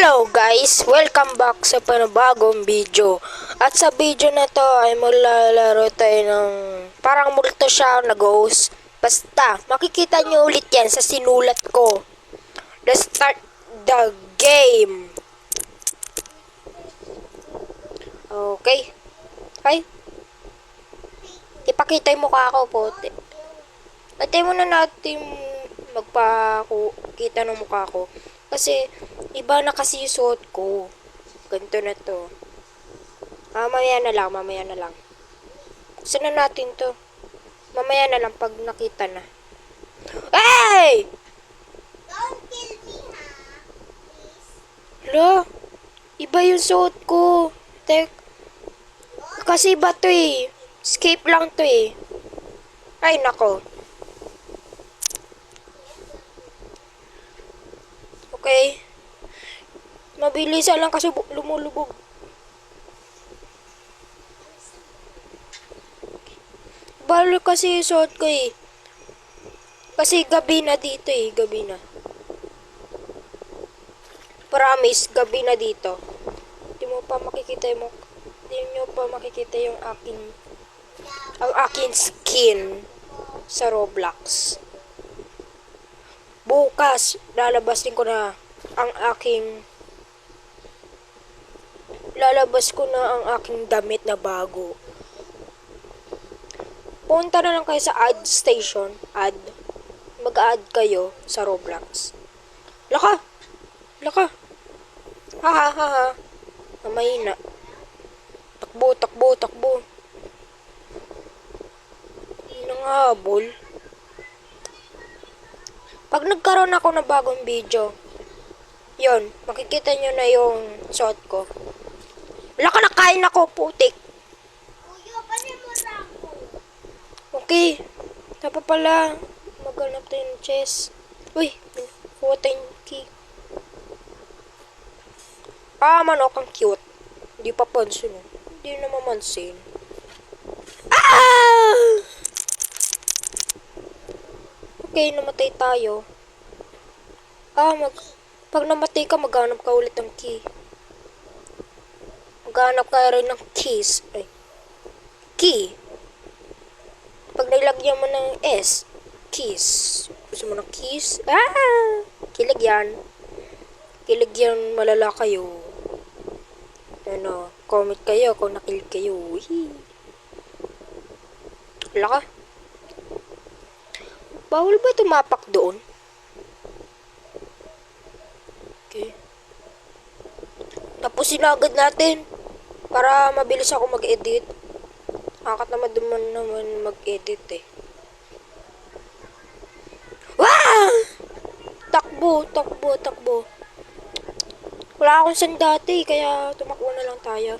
Hello guys! Welcome back sa panibagong video. At sa video na to ay maglalaro tayo ng parang multo siya na ghost. Basta, makikita nyo ulit yan sa sinulat ko. Let's start the game. Okay. Ay. Ipakita yung mukha ko po. Atay muna natin magpakita ng mukha ko. Kasi, iba na kasi yung suot ko. Ganito na to. Mamaya na lang. Buksan na natin to. Mamaya na lang pag nakita na. Hey! Don't kill me, ha? Please. Hala, iba yung suot ko. Kasi iba to eh. Escape lang to eh. Ay, nako. Okay. Mabilisan lang kasi lumulubog. Balo kasi yung suot ko eh. Kasi gabi na dito eh. Gabi na. Promise, gabi na dito. Hindi nyo pa makikita yung aking skin sa Roblox. Bukas, lalabas ko na ang aking damit na bago. Punta na lang kayo sa ad station. Mag-add kayo sa Roblox. Laka! Ha. Mahina. Takbo. Nangahabol. Pag nagkaroon ako ng bagong video, yon, makikita nyo na yung suot ko. Wala ka, nakain ako, putik. Kuya, panin mo na ako. Okay. Dapat pala maghanap tayo ng chest. Uy, kuha tayong key. Manok, ang cute. Hindi pa pansin. Hindi na mamansin. Okay, namatay tayo. Pag namatay ka, maghanap ka ulit ng key. Maghanap ka rin ng keys. Ay. Key. Pag nilagyan mo ng S, keys. Gusto mo ng keys? Kilig yan. Malala kayo. Comment kayo kung nakilig kayo. Wala ka? Bawal ba tumapak doon? Okay. Tapusin na agad natin. Para mabilis ako mag-edit. Naman mag-edit eh. Wah! Takbo. Wala akong sandati, kaya tumakbo na lang tayo.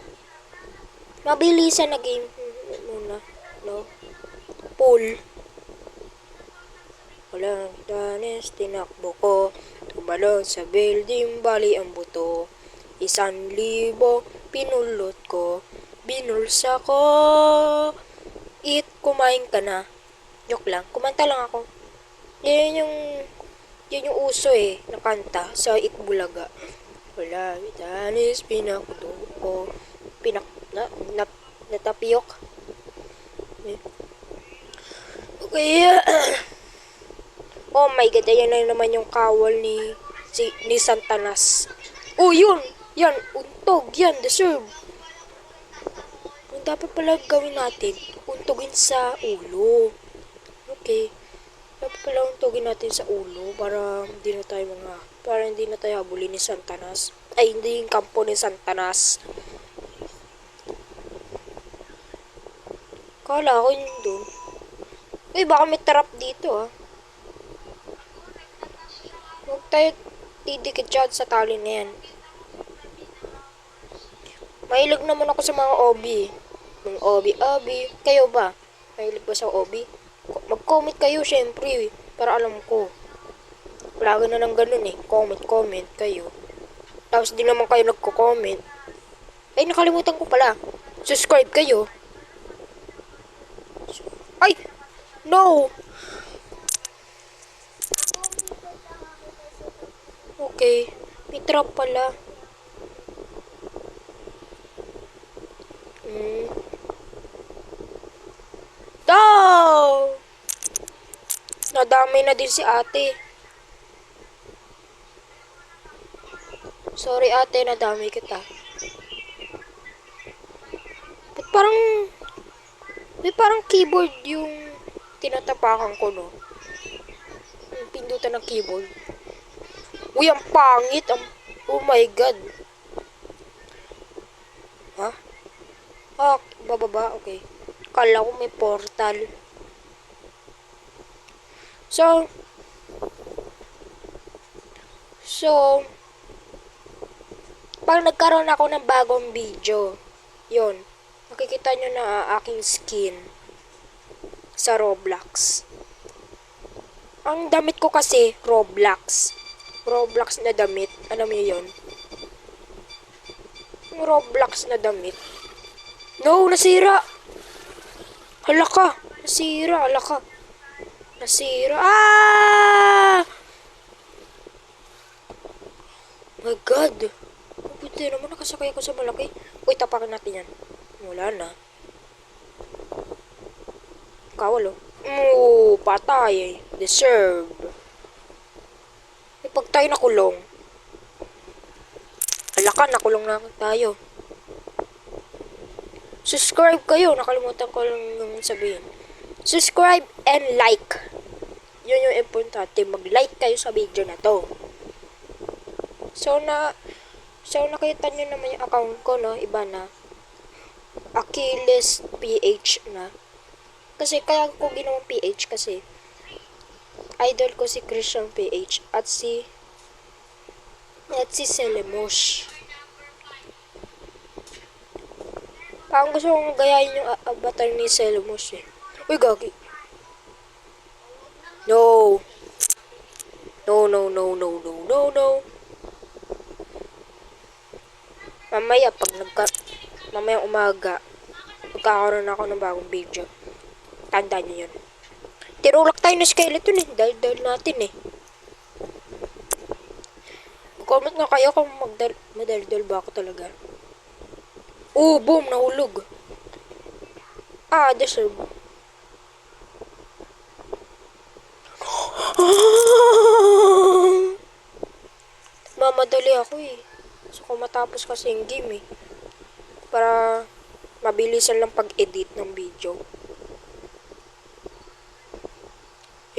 Mabilisan na game muna. No? Pull. Walang danes, tinakbo ko. Tumalon sa building, bali ang buto. 1,000, pinulot ko. Binulsa ko. Kumain ka na. Joke lang. Kumanta lang ako. Yan yung uso eh, na kanta sa Itbulaga. Wala, danes, pinakuto ko. Natapiyok. Okay. Oh my god, ayan na naman yung kawal ni Santanas. Oh, yun! Yan, untog. Yan, deserve. Ang dapat pala gawin natin, untogin sa ulo. Okay. Dapat pala untogin natin sa ulo para hindi na tayo habulin ni Santanas. Ay, hindi yung kampo ni Santanas. Kala ko yun dun. Uy, baka may trap dito Huwag tayo didikit dyan sa tali na yan. Mahilig naman ako sa mga obi. Mga obi. Kayo ba? Mahilig ba sa obi? Mag-comment kayo syempre para alam ko. Lagi na lang ganun eh. Comment kayo. Tapos di naman kayo nagko-comment. Ay, nakalimutan ko pala. Subscribe kayo. Ay! No! Okay. May trap pala. Nadamay na din si ate. Sorry ate, nadamay kita. Ba't parang... May parang keyboard yung tinatapakan ko, no? Yung pindutan ng keyboard. Uy, ang pangit! Oh my God! Ha? Ah, bababa? Okay. Kala ko may portal. So, pag nagkaroon ako ng bagong video, yon, makikita nyo na aking skin sa Roblox. Ang damit ko kasi, Roblox. Roblox na damit. Alam mo yun? Roblox na damit. No, nasira! Hala ka! Nasira, hala ka. Nasira. Ah! My God. Buti naman nakasakay ako sa malaki. Uy, tapakan natin yan. Wala na. Kawal oh. Patay. Deserve. Pag tayo nakulong. Hala ka, nakulong na tayo. Subscribe kayo. Nakalimutan ko lang yung sabihin. Subscribe and like. Yun yung importante. Mag-like kayo sa video na to. So, nakita nyo naman yung account ko, no? Iba na. Achilles PH na. Kasi, kaya ko ginawang PH kasi idol ko si Christian PH at si Selemosh. Parang gusto kong gayahin yung avatar ni Selemosh eh. Uy, gagi. No. No. Mamaya umaga, magkakaroon ako ng bagong video. Tandaan nyo yun. Tinulak tayo ng skeleton eh. Dahil natin eh. Comment nga kayo kung madaldal ba ako talaga. Oh, boom! Nahulog. Ah, deserve. Mamadali ako eh. So, kung matapos kasi yung game eh. Para mabilisan lang pag-edit ng video.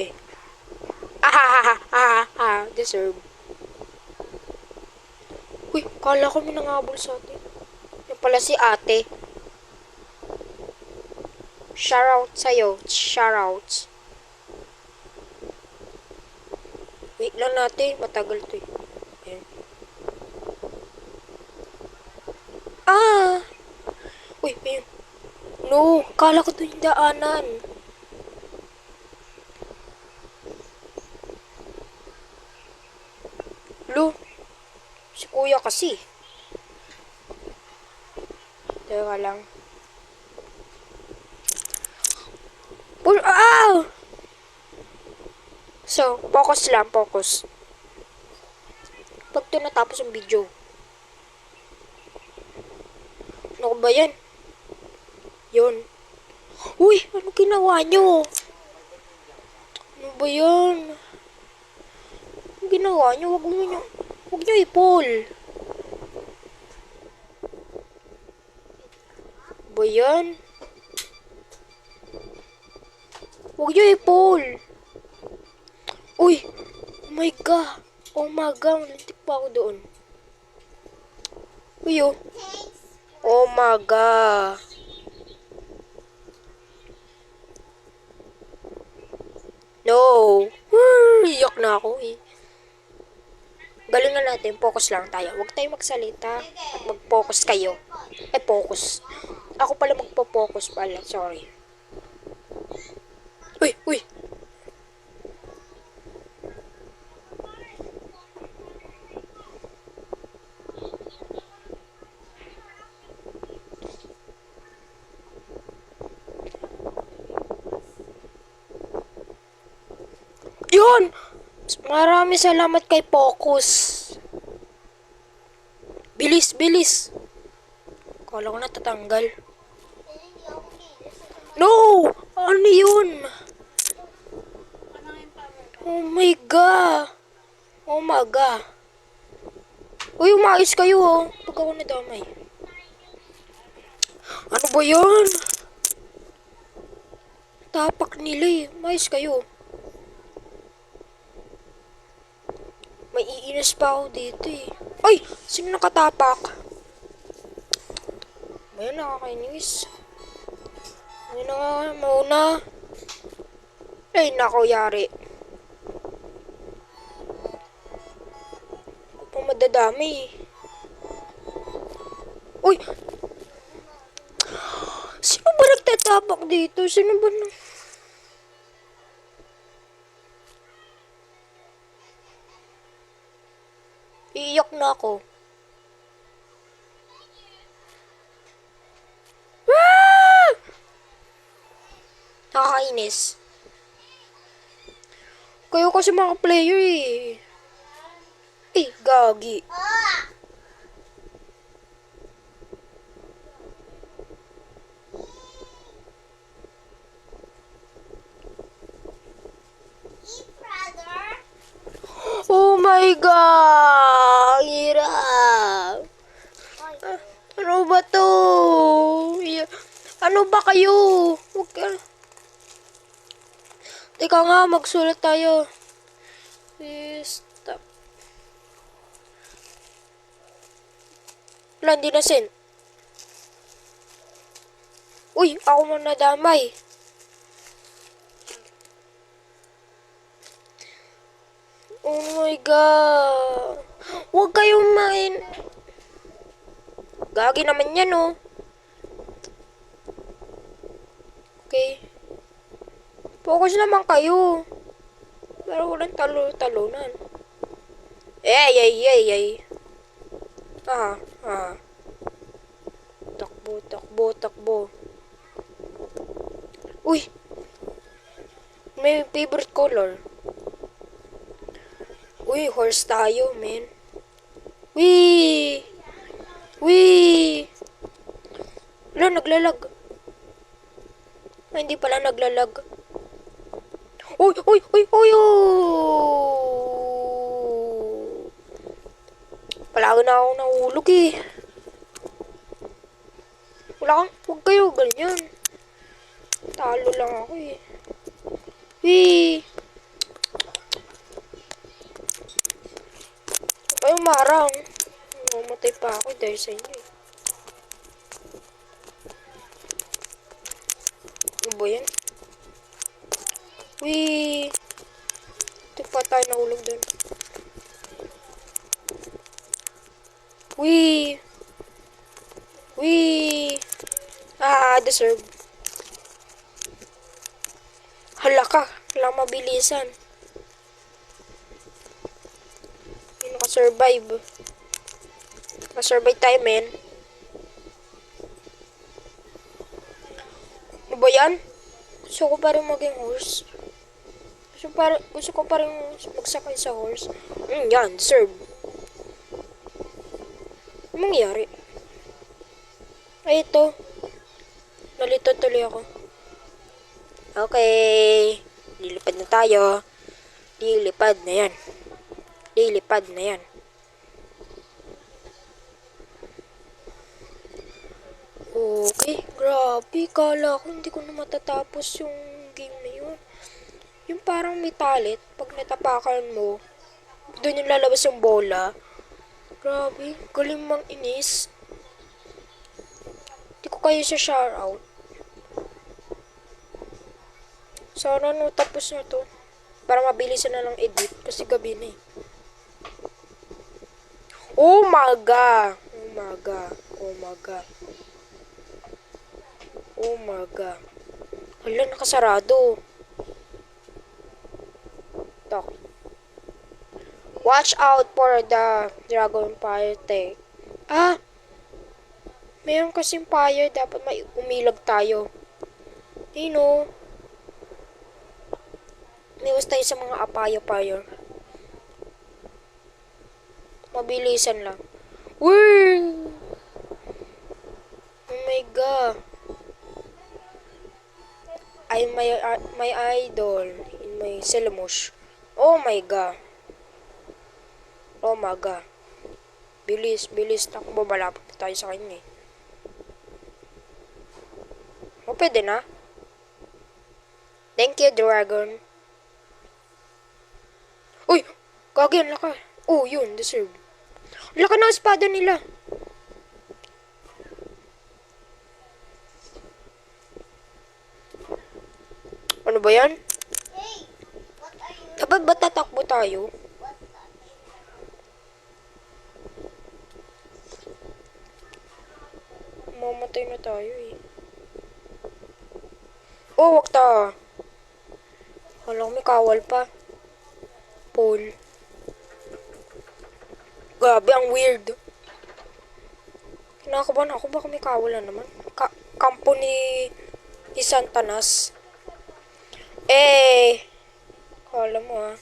Eh. Deserve. Uy, kala ko may nangabol sa atin. Yan pala si ate. Shoutout sa'yo. Shoutouts. Wait lang natin. Matagal to eh. Ayan. Ah! Uy, ayun. No, kala ko to yung daanan. Lo, si kuya kasi. Teka lang. So, focus lang, focus. Pag ito natapos ang video. Ano ba yan? Yun. Uy, ano ginawa nyo? Ano ba yan? Ano ginawa nyo? Huwag nyo i-pull. Ba yan? Huwag nyo i-pull. Uy! Oh my God! Oh my God! Lintik pa ako doon. Uy oh! Oh my God! No! Iyak na ako eh. Galingan natin. Focus lang tayo. Huwag tayo magsalita at mag-focus kayo. Focus. Ako pala magpo-focus pala. Sorry. Uy! Yun! Maraming salamat kay Focus. Bilis! Kala ko natatanggal. No! Ano yun? Oh my God. Oh my God. Uy, umayos kayo oh. Pag ako nadamay. Ano ba yan? Tapak nila eh. Umayos kayo. May iinis pa ako dito eh. Ay! Sino nakatapak? Ayan, nakakainis. Ayun na nga, mauna. Ay, nako, yari. Ako pa madadami eh. Uy! Sino ba nagtatapak dito? Sino ba na... Iiyak na ako. Ah! Nakakainis. Kayo kasi mga player eh. Eh, gagi. Eat, brother. Oh my God! Hirap. Ah, ano ba to? Ano ba kayo? Huwag ka. Teka nga, magsulat tayo. Stop. Wala, hindi na send. Uy, ako mo nadamay. Oh my God. Huwag kayong main. Gagi naman yan, oh. Okay. Focus naman kayo. Pero walang talo-talunan. Ay. Ah. Takbo. Uy. May favorite color. Uy, horse tayo, men. Wee! Wala, naglalag. Ay, hindi pala naglalag. Uy! Palagi na ako nahulog eh. Huwag kayo ganyan. Talo lang ako eh. Wee! Huwag kayong marang. Mamatay pa ako dahil sa inyo eh. Ano ba yan? Wee! Ito pa tayo nahulog dun. Wee! Deserve. Hala ka. Walang mabilisan. Hindi nakasurvive. Nakasurvive tayo, men. Ano ba yan? Gusto ko pa rin maging horse. Gusto ko pa rin magsakay sa horse. Yan, serve. Anong nangyari? Ay, ito. Nalito tuloy ako. Okay. Lilipad na tayo. Lilipad na yan. Okay. Grabe. Kala ko hindi ko na matatapos yung game na yun. Yung parang may talit. Pag natapakan mo, doon yung lalabas yung bola. Grabe. Galing mang inis. Hindi ko kayo siya shoutout. Sana no, tapos na to. Para mabilisan na lang edit. Kasi gabi na eh. Oh my God. Hala, nakasarado. Talk. Watch out for the Dragon Fire tank. Meron kasing fire. Dapat may umilag tayo. No. Niwas tayo sa mga fire. Mabilisan lang. Woo! Oh my God. I'm my idol in my Selamush. Oh my god. Oh my god. Bilis, bilis. Takbo, malapit na tayo sa kanya eh. O, pwede na. Thank you, dragon. Uy! Gagi, ang laka. Oh, yun, deserve. Ang laka ng espada nila. Ano ba yan? Hey, what are you? Dapat ba tatakbo tayo? What are Mamatay na tayo eh. Oh, wag ta. Wala may kawal pa. Paul. Grabe, ang weird. Kinakabahan ako, baka may kawalan naman. Kampo ni Santanas. Kala mo ah.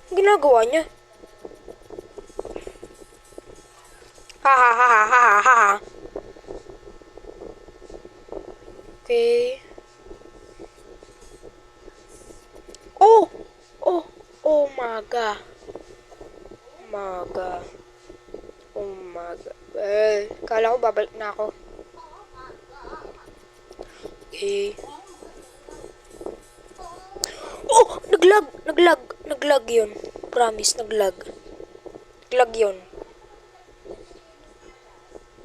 Ang ginagawa niya? Ha ha ha ha ha ha ha. Okay. Oh! Oh! Oh my god. My god. Oh my god. Kala ko babalik na ako. Okay. Oh! Naglag! Naglag! Naglag yun. Promise, naglag. Naglag yun.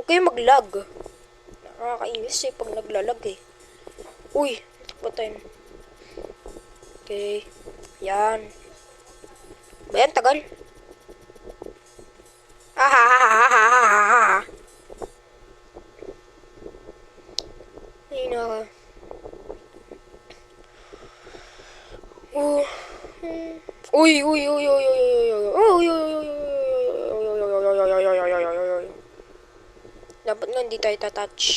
Okay, maglag. Nakakainis eh pag naglalag eh. Uy! Batayin. Okay. Yan. Ba yan? Tagal. Ay na. Uy, uy, uy, uy, uy, uy, uy, uy, uy, dapat nga hindi tayo tatouch.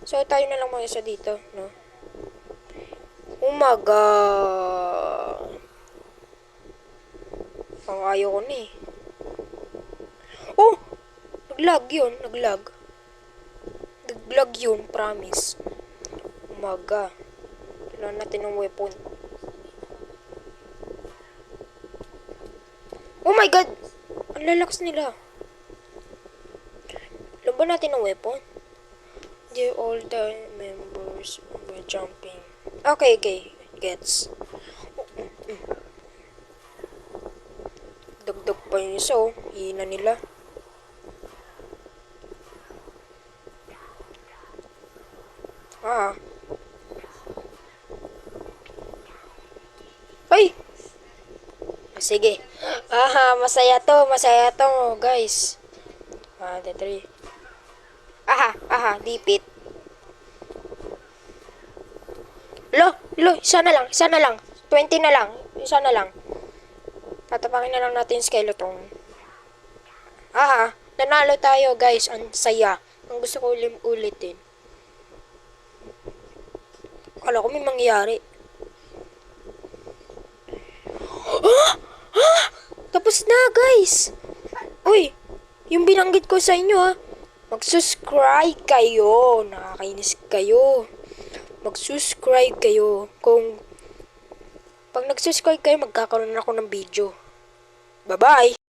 So, tayo na lang mga isa dito, no? Umaga. Ang ayaw ko na eh. Oh! Naglag yun, naglag. Naglag yun, promise. Umaga. Kailangan natin ng weapon. Oh my god! Ang lalakas nila. Alam ba natin ng weapon? They're all the members were jumping. Okay, okay. Gets. Dagdag pa yun isa oh. Hina nila. Ay! Sige. Masaya to, guys. 1, 2, 3. Dipit. Isa na lang. 20 na lang. Isa na lang. Tatapakin na lang natin yung skeleton. Nanalo tayo, guys. Ang saya. Ang gusto ko ulitin. Kala ko may mangyari. Tapos na, guys. Uy, yung binanggit ko sa inyo, mag-subscribe kayo. Nakakainis kayo. Mag-subscribe kayo. Pag nag-subscribe kayo, magkakaroon ako ng video. Bye-bye.